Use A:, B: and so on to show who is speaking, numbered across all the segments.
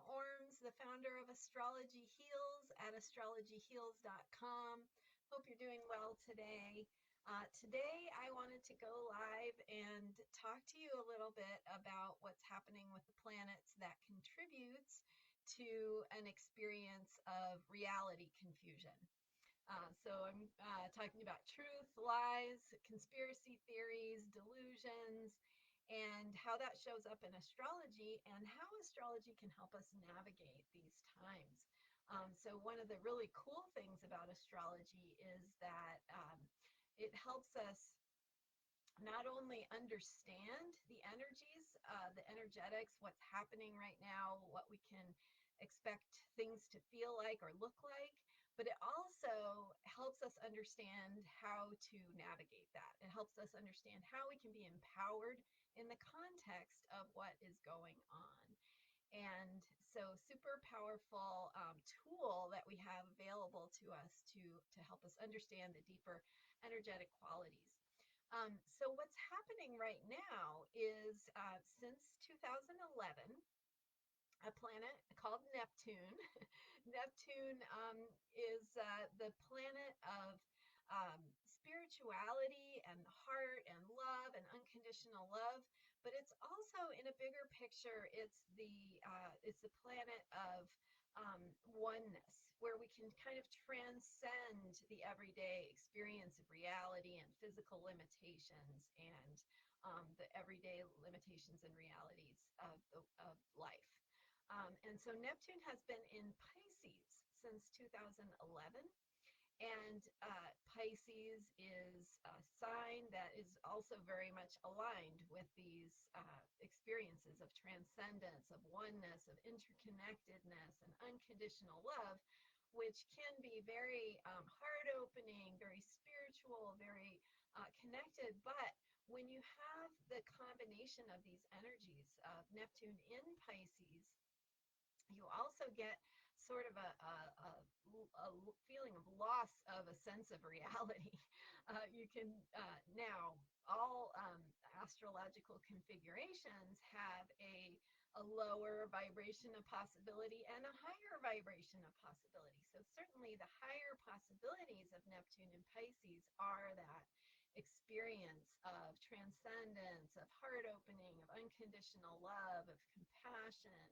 A: Orms, the founder of Astrology Heals at astrologyheals.com. Hope you're doing well today. Today, I wanted to go live and talk to you a little bit about what's happening with the planets that contributes to an experience of reality confusion. So I'm talking about truth, lies, conspiracy theories, delusions, and how that shows up in astrology and how astrology can help us navigate these times. So one of the really cool things about astrology is that it helps us not only understand the energies, the energetics, what's happening right now, what we can expect things to feel like or look like, but it also helps us understand how to navigate that. It helps us understand how we can be empowered in the context of what is going on. And so super powerful tool that we have available to us to help us understand the deeper energetic qualities. So what's happening right now is since 2011, a planet called Neptune. Neptune is the planet of spirituality and heart and love and unconditional love, but it's also in a bigger picture. It's the planet of oneness, where we can kind of transcend the everyday experience of reality and physical limitations and the everyday limitations and realities of life. And so Neptune has been in Pisces since 2011. And Pisces is a sign that is also very much aligned with these experiences of transcendence, of oneness, of interconnectedness, and unconditional love, which can be very heart-opening, very spiritual, very connected. But when you have the combination of these energies of Neptune in Pisces, you also get sort of a feeling of loss of a sense of reality. You can now, all astrological configurations have a lower vibration of possibility and a higher vibration of possibility. So certainly the higher possibilities of Neptune and Pisces are that experience of transcendence, of heart opening, of unconditional love, of compassion,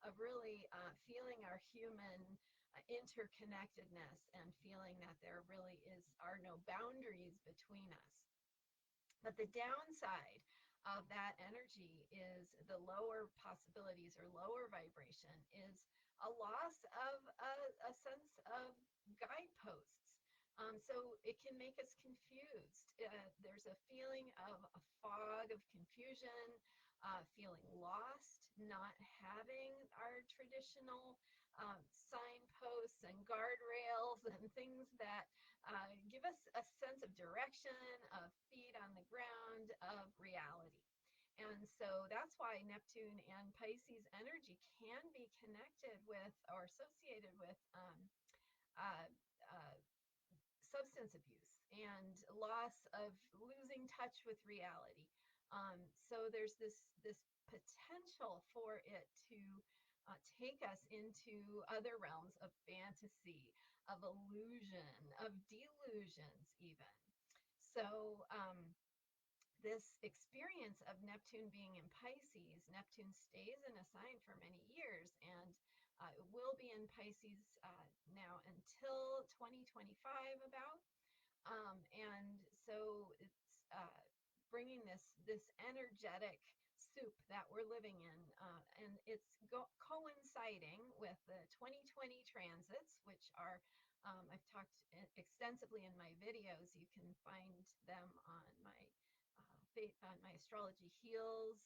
A: of really feeling our human interconnectedness and feeling that there really are no boundaries between us. But the downside of that energy is the lower possibilities or lower vibration is a loss of a sense of guideposts. So it can make us confused. There's a feeling of a fog of confusion, feeling lost, not having our traditional signposts and guardrails and things that give us a sense of direction, of feet on the ground, of reality. And so that's why Neptune and Pisces energy can be connected with or associated with uh, uh, substance abuse and loss of losing touch with reality. So there's this potential for it to take us into other realms of fantasy, of illusion, of delusions even. So this experience of Neptune being in Pisces, Neptune stays in a sign for many years, and it will be in Pisces now until 2025 about. And so it's bringing this energetic soup that we're living in, and it's coinciding with the 2020 transits, which are I've talked extensively in my videos. You can find them on my Astrology Heals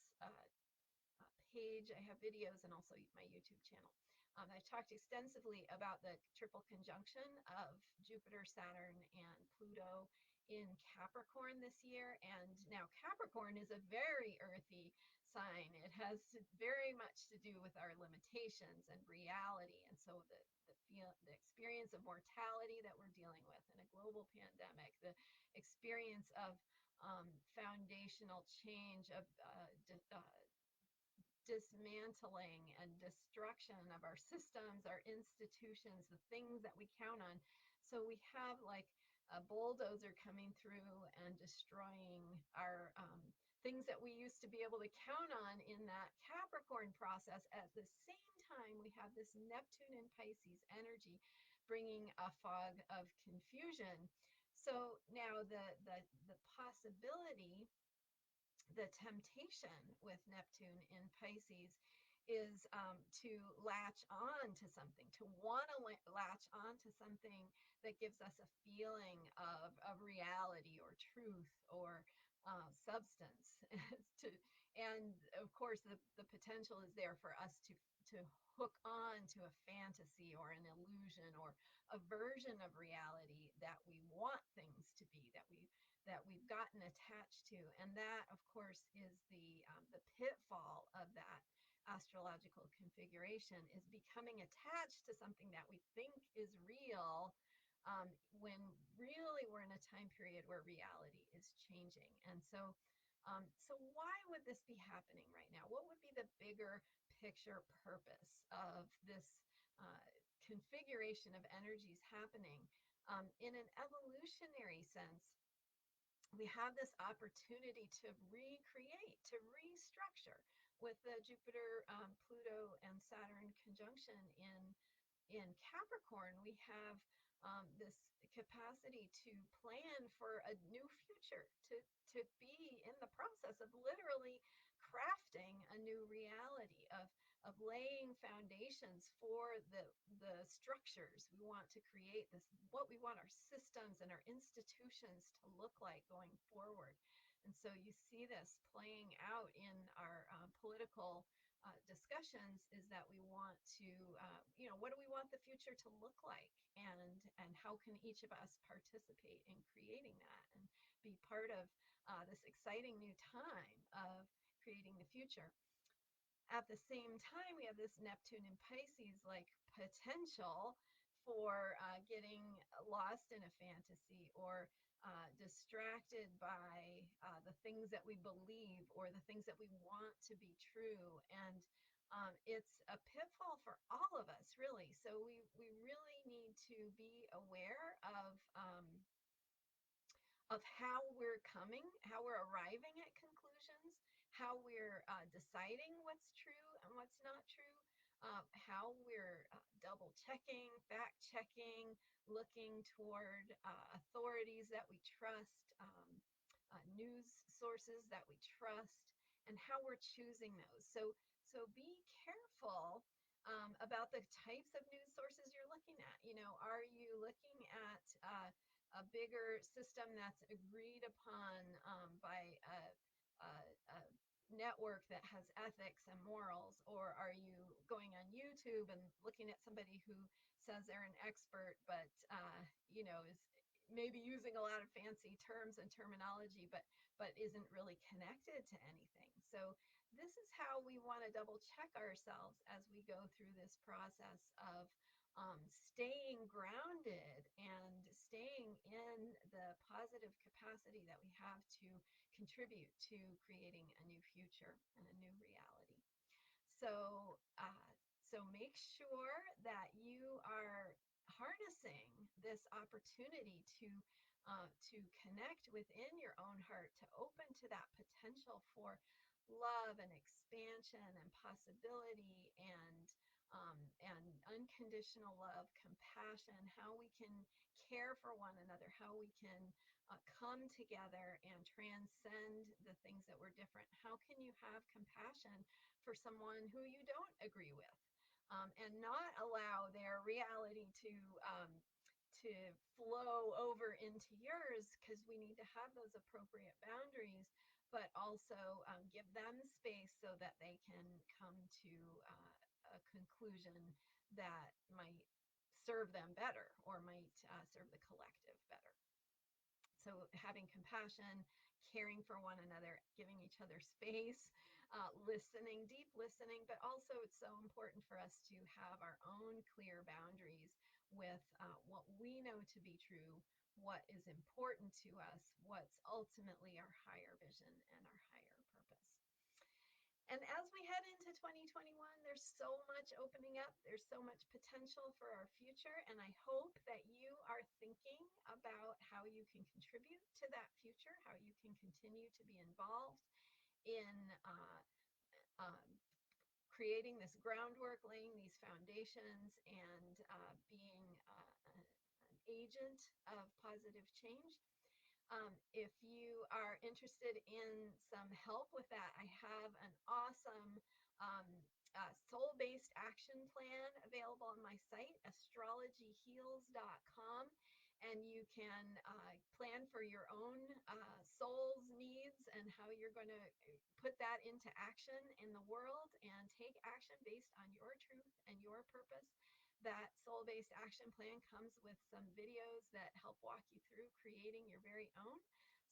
A: page. I have videos and also my YouTube channel. I talked extensively about the triple conjunction of Jupiter, Saturn, and Pluto in Capricorn this year. And now Capricorn is a very earthy sign. It has very much to do with our limitations and reality. And so the experience of mortality that we're dealing with in a global pandemic, the experience of foundational change of dismantling and destruction of our systems, our institutions, the things that we count on. So we have like a bulldozer coming through and destroying our things that we used to be able to count on in that Capricorn process. At the same time, we have this Neptune and Pisces energy bringing a fog of confusion. So now the possibility, the temptation with Neptune in Pisces is to latch on to something, to want to latch on to something that gives us a feeling of reality or truth or substance. to, and of course, the potential is there for us to hook on to a fantasy or an illusion or a version of reality that we want things to be, that we've gotten attached to. And that, of course, is the pitfall of that astrological configuration, is becoming attached to something that we think is real, when really we're in a time period where reality is changing. And so why would this be happening right now? What would be the bigger picture purpose of this configuration of energies happening? In an evolutionary sense, we have this opportunity to recreate, to restructure with the Jupiter, Pluto, and Saturn conjunction in Capricorn. We have this capacity to plan for a new future, to be in the process of literally crafting a new reality, of laying foundations for the structures we want to create, this what we want our systems and our institutions to look like going forward. And so you see this playing out in our political discussions, is that we want to, what do we want the future to look like, and how can each of us participate in creating that and be part of this exciting new time of creating the future. At the same time, we have this Neptune and Pisces like potential for getting lost in a fantasy or distracted by the things that we believe or the things that we want to be true. And it's a pitfall for all of us, really. So we really need to be aware of how we're coming, how we're arriving at conclusions, how we're deciding what's true and what's not true, how we're double checking, fact checking, looking toward authorities that we trust, news sources that we trust, and how we're choosing those. So be careful about the types of news sources you're looking at. Are you looking at a bigger system that's agreed upon by a network that has ethics and morals, or are you going on YouTube and looking at somebody who says they're an expert, but is maybe using a lot of fancy terms and terminology, but isn't really connected to anything? So this is how we want to double check ourselves as we go through this process of staying grounded and staying in the positive capacity that we have to contribute to creating a new future and a new reality. So make sure that you are harnessing this opportunity to connect within your own heart, to open to that potential for love and expansion and possibility, and unconditional love, compassion, how we can care for one another, how we can come together and transcend the things that were different. How can you have compassion for someone who you don't agree with, and not allow their reality to flow over into yours, because we need to have those appropriate boundaries, but also give them space so that they can come to a conclusion that might serve them better or might serve the collective better. So having compassion, caring for one another, giving each other space, listening, deep listening, but also it's so important for us to have our own clear boundaries with what we know to be true, what is important to us, what's ultimately our higher vision and our higher purpose. And as we head into 2021, there's so much opening up. There's so much potential for our future. And I hope that you are thinking about how you can contribute to that future, how you can continue to be involved in um, creating this groundwork, laying these foundations, and being an agent of positive change. If you are interested in some help with that, I have an awesome um, soul-based action plan available on my site, astrologyheals.com, and you can plan for your own soul's needs and how you're going to put that into action in the world and take action based on your truth and your purpose. That soul-based action plan comes with some videos that help walk you through creating your very own.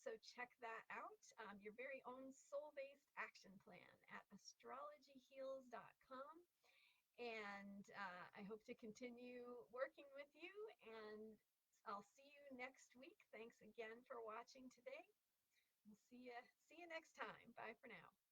A: So check that out, your very own soul-based action plan at astrologyheals.com. And I hope to continue working with you, and I'll see you next week. Thanks again for watching today. We'll see you next time. Bye for now.